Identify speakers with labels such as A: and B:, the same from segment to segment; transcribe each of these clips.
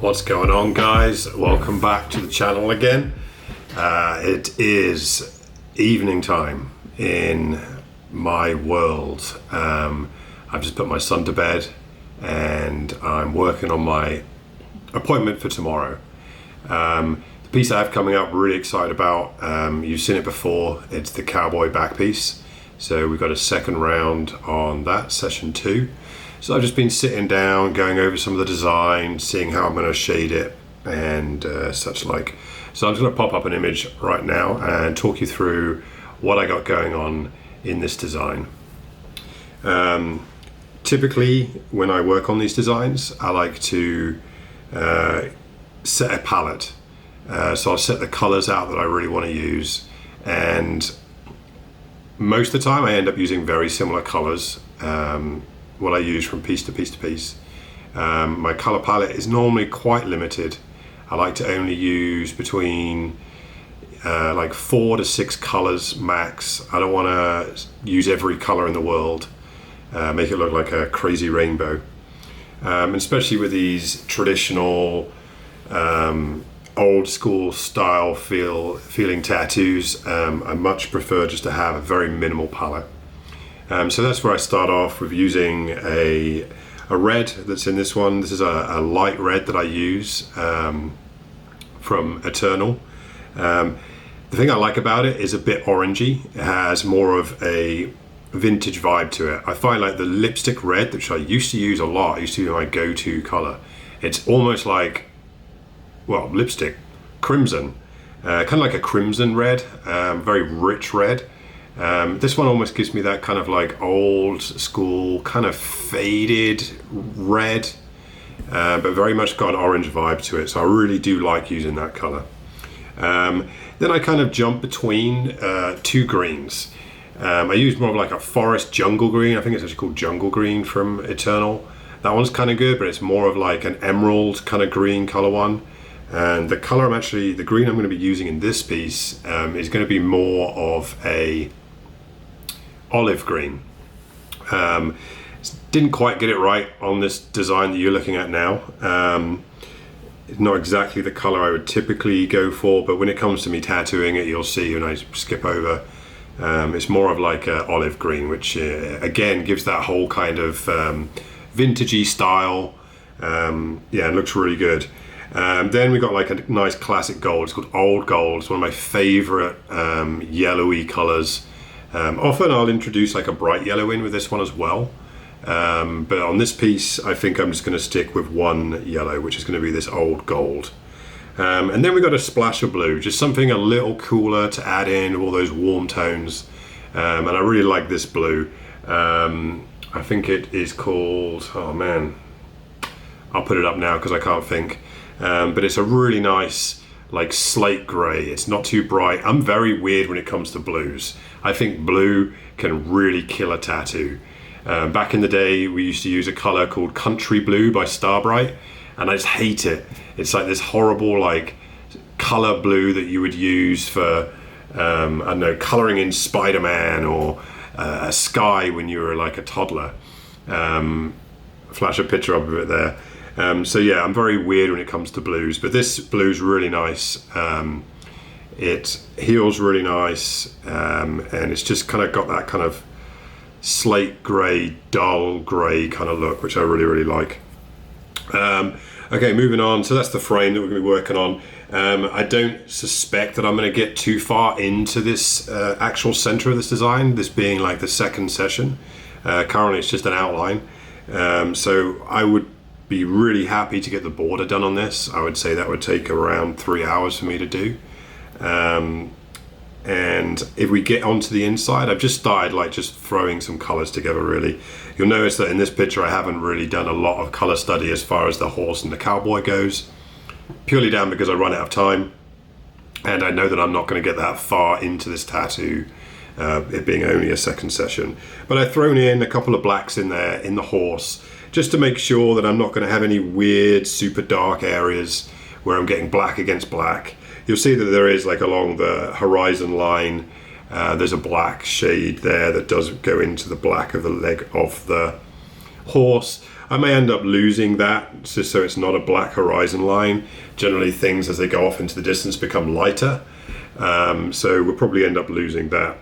A: What's going on, guys? Welcome back to the channel again. It is evening time in my world. I've just put my son to bed and I'm working on my appointment for tomorrow. The piece I have coming up, really excited about. You've seen it before. It's the cowboy back piece. So we've got a second round on that, session 2. So I've just been sitting down, going over some of the design, seeing how I'm going to shade it and such like. So I'm just going to pop up an image right now and talk you through what I got going on in this design. Typically, when I work on these designs, I like to set a palette. So I'll set the colors out that I really want to use, and most of the time I end up using very similar colors. What I use from piece to piece to piece. My color palette is normally quite limited. I like to only use between like 4 to 6 colors max. I don't want to use every color in the world, make it look like a crazy rainbow. Especially with these traditional old school style feeling tattoos, I much prefer just to have a very minimal palette. So that's where I start off with using a red that's in this one. This is a light red that I use from Eternal. The thing I like about it is a bit orangey. It has more of a vintage vibe to it. I find like the lipstick red, which I used to use a lot, used to be my go-to color. It's almost like, well, lipstick, crimson, kind of like a crimson red, very rich red. This one almost gives me that kind of like old school, kind of faded red, but very much got an orange vibe to it. So I really do like using that color. Then I kind of jump between 2 greens. I use more of like a forest jungle green. I think it's actually called jungle green from Eternal. That one's kind of good, but it's more of like an emerald kind of green color one. And the color the green I'm going to be using in this piece is going to be more of a olive green. Didn't quite get it right on this design that you're looking at now. It's not exactly the color I would typically go for, but when it comes to me tattooing it, you'll see when I skip over, it's more of like a olive green, which again gives that whole kind of vintagey style. Yeah, it looks really good. Then we got like a nice classic gold. It's called Old Gold. It's one of my favorite yellowy colors. Often I'll introduce like a bright yellow in with this one as well. But on this piece, I think I'm just going to stick with one yellow, which is going to be this Old Gold. And then we got a splash of blue, just something a little cooler to add in all those warm tones. And I really like this blue. I think it is called, oh man, I'll put it up now because I can't think. But it's a really nice like slate gray. It's not too bright. I'm very weird when it comes to blues. I think blue can really kill a tattoo. Back in the day, we used to use a color called Country Blue by Starbright, and I just hate it. It's like this horrible like color blue that you would use for I don't know, coloring in Spider-Man or a sky when you were like a toddler. Flash a picture of it there. So yeah, I'm very weird when it comes to blues, but this blue's really nice. It heals really nice, and it's just kind of got that kind of slate grey, dull grey kind of look, which I really, really like. Okay, moving on. So that's the frame that we're going to be working on. I don't suspect that I'm going to get too far into this actual center of this design, this being like the second session. Currently it's just an outline. So I would be really happy to get the border done on this. I would say that would take around 3 hours for me to do. And if we get onto the inside, I've just started like just throwing some colors together really. You'll notice that in this picture I haven't really done a lot of color study as far as the horse and the cowboy goes, purely down because I run out of time and I know that I'm not going to get that far into this tattoo, it being only a second session. But I've thrown in a couple of blacks in there in the horse just to make sure that I'm not going to have any weird super dark areas where I'm getting black against black. You'll see that there is like along the horizon line, there's a black shade there that does go into the black of the leg of the horse. I may end up losing that just so it's not a black horizon line. Generally things as they go off into the distance become lighter. So we'll probably end up losing that.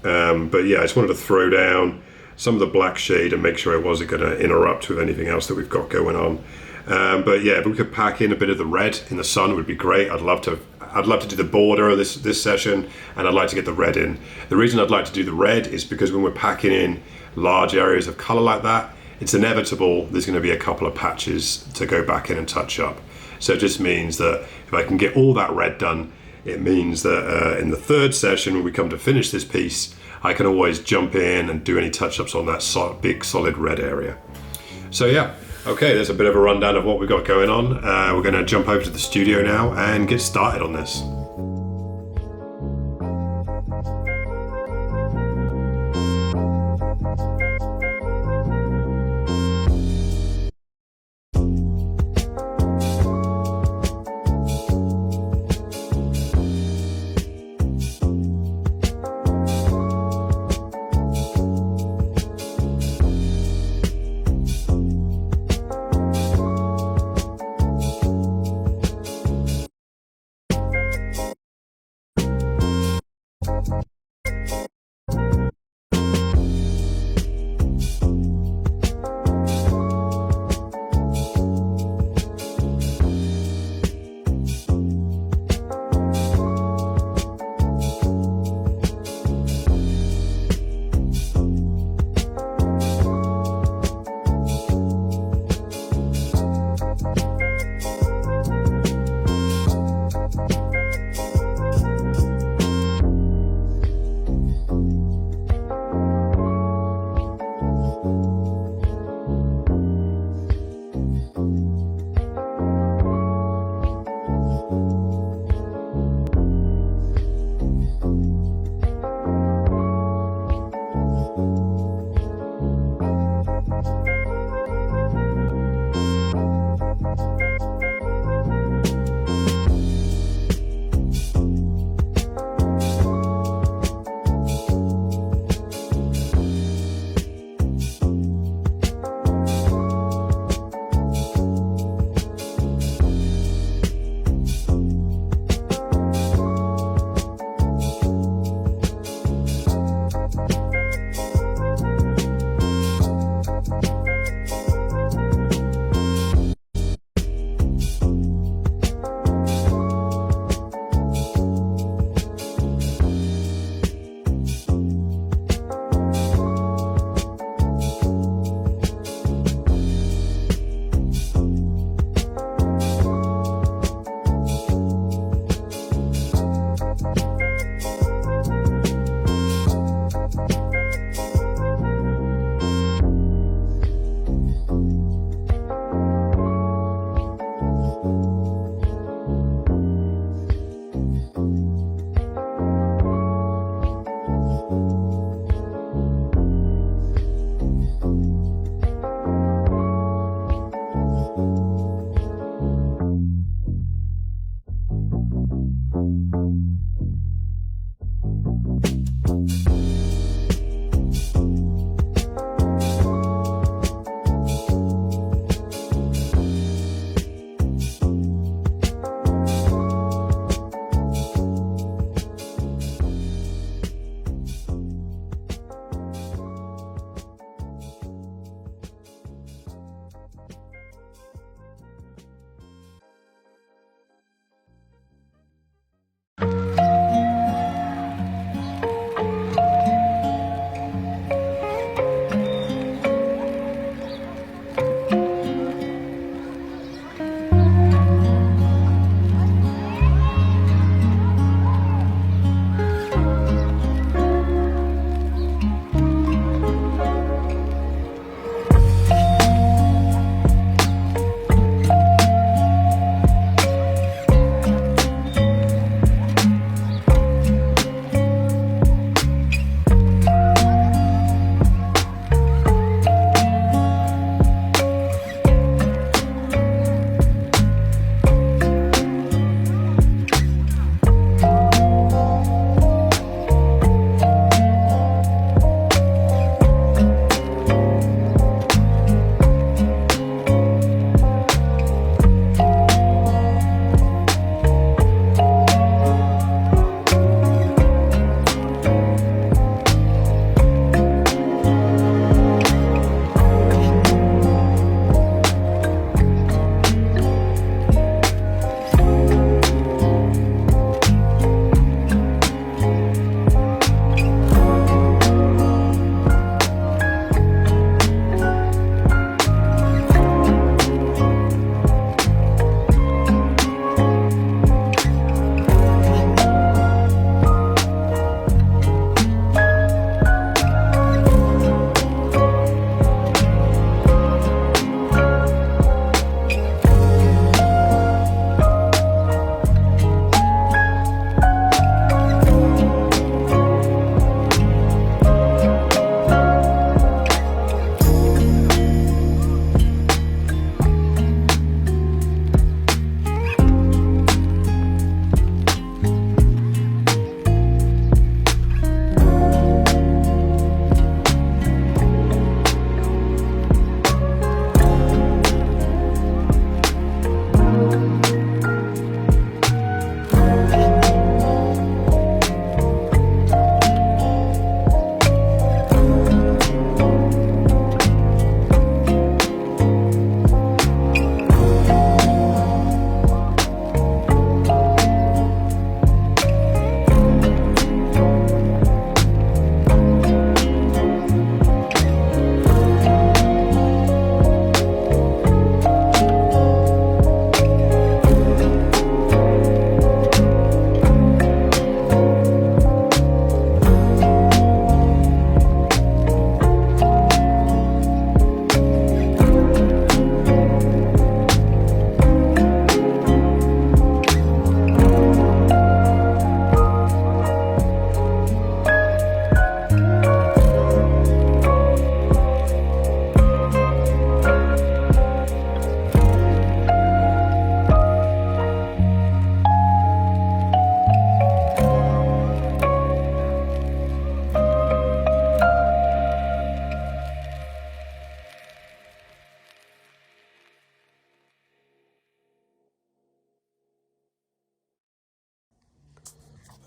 A: But yeah, I just wanted to throw down some of the black shade and make sure it wasn't going to interrupt with anything else that we've got going on. But yeah, if we could pack in a bit of the red in the sun, it would be great. I'd love to do the border of this session, and I'd like to get the red in. The reason I'd like to do the red is because when we're packing in large areas of color like that, it's inevitable there's going to be a couple of patches to go back in and touch up. So it just means that if I can get all that red done, it means that in the third session, when we come to finish this piece, I can always jump in and do any touch-ups on that big solid red area. So yeah, okay, there's a bit of a rundown of what we've got going on. We're going to jump over to the studio now and get started on this.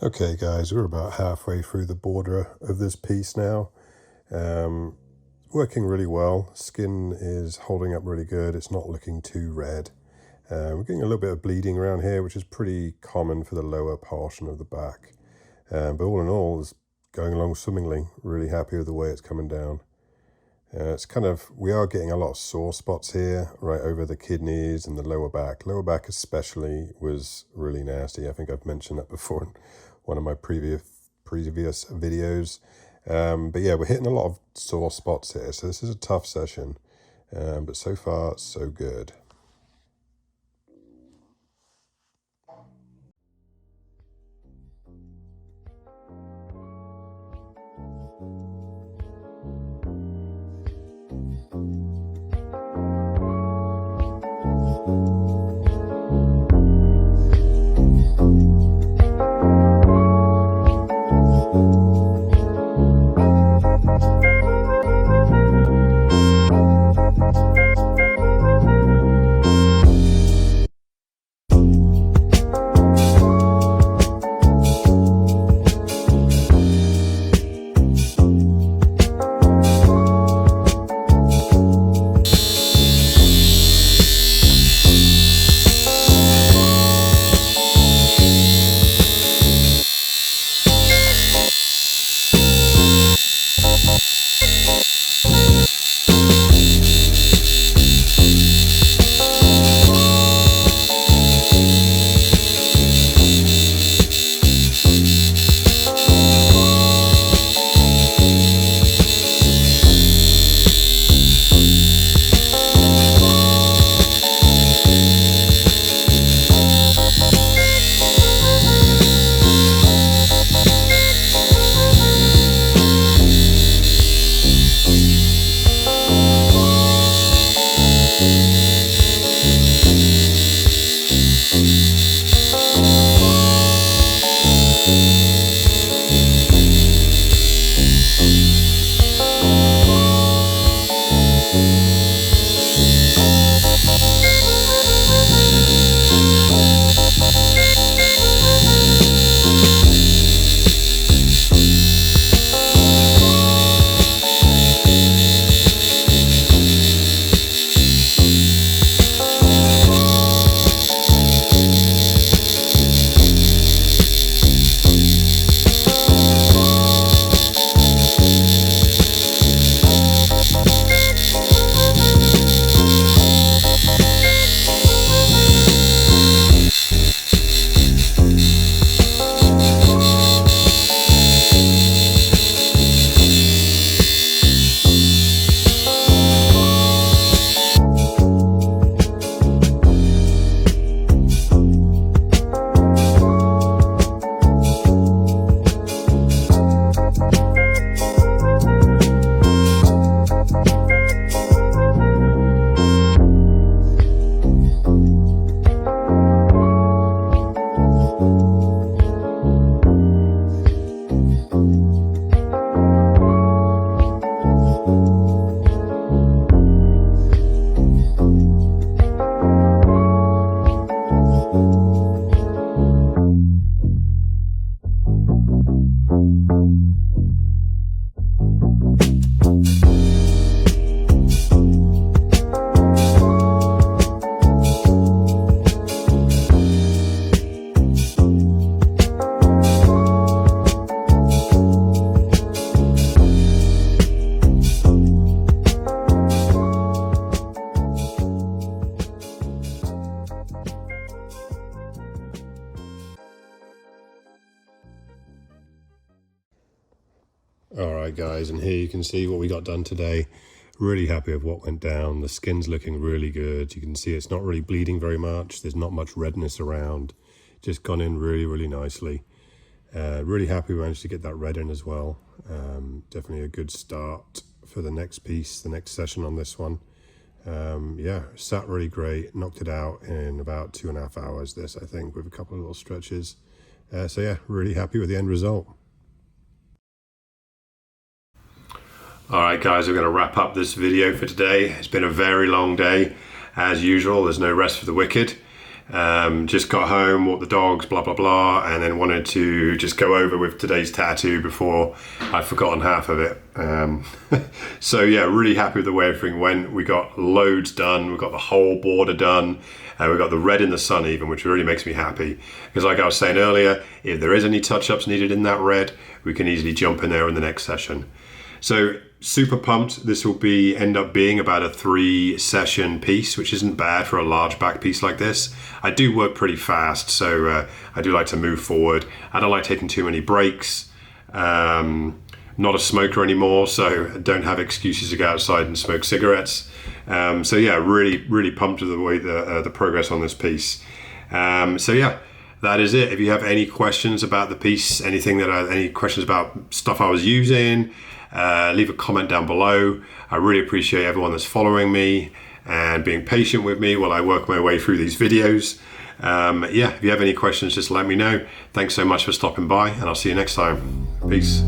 A: Okay guys, we're about halfway through the border of this piece now. Working really well. Skin is holding up really good. It's not looking too red. We're getting a little bit of bleeding around here, which is pretty common for the lower portion of the back. But all in all, it's going along swimmingly. Really happy with the way it's coming down. It's kind of, we are getting a lot of sore spots here, right over the kidneys and the lower back. Lower back especially was really nasty. I think I've mentioned that before in one of my previous videos. But yeah, we're hitting a lot of sore spots here. So this is a tough session, but so far so good. Alright guys, and here you can see what we got done today. Really happy with what went down. The skin's looking really good. You can see it's not really bleeding very much. There's not much redness around. Just gone in really nicely. Really happy we managed to get that red in as well. Definitely a good start for the next piece, the next session on this one. Yeah, sat really great. Knocked it out in about 2.5 hours this, I think, with a couple of little stretches. So yeah, really happy with the end result. Alright guys, we're going to wrap up this video for today. It's been a very long day. As usual, there's no rest for the wicked. Just got home, walked the dogs, blah blah blah, and then wanted to just go over with today's tattoo before I'd forgotten half of it. So yeah, really happy with the way everything went. We got loads done. We got the whole border done. We got the red in the sun even, which really makes me happy. Because like I was saying earlier, if there is any touch-ups needed in that red, we can easily jump in there in the next session. So super pumped. This will end up being about a 3-session piece, which isn't bad for a large back piece like this. I do work pretty fast, so I do like to move forward. I don't like taking too many breaks. Not a smoker anymore, so I don't have excuses to go outside and smoke cigarettes. So yeah, really pumped with the way the progress on this piece. So yeah, that is it. If you have any questions about the piece, any questions about stuff I was using, leave a comment down below. I really appreciate everyone that's following me and being patient with me while I work my way through these videos. Yeah, if you have any questions, just let me know. Thanks so much for stopping by, and I'll see you next time. Peace.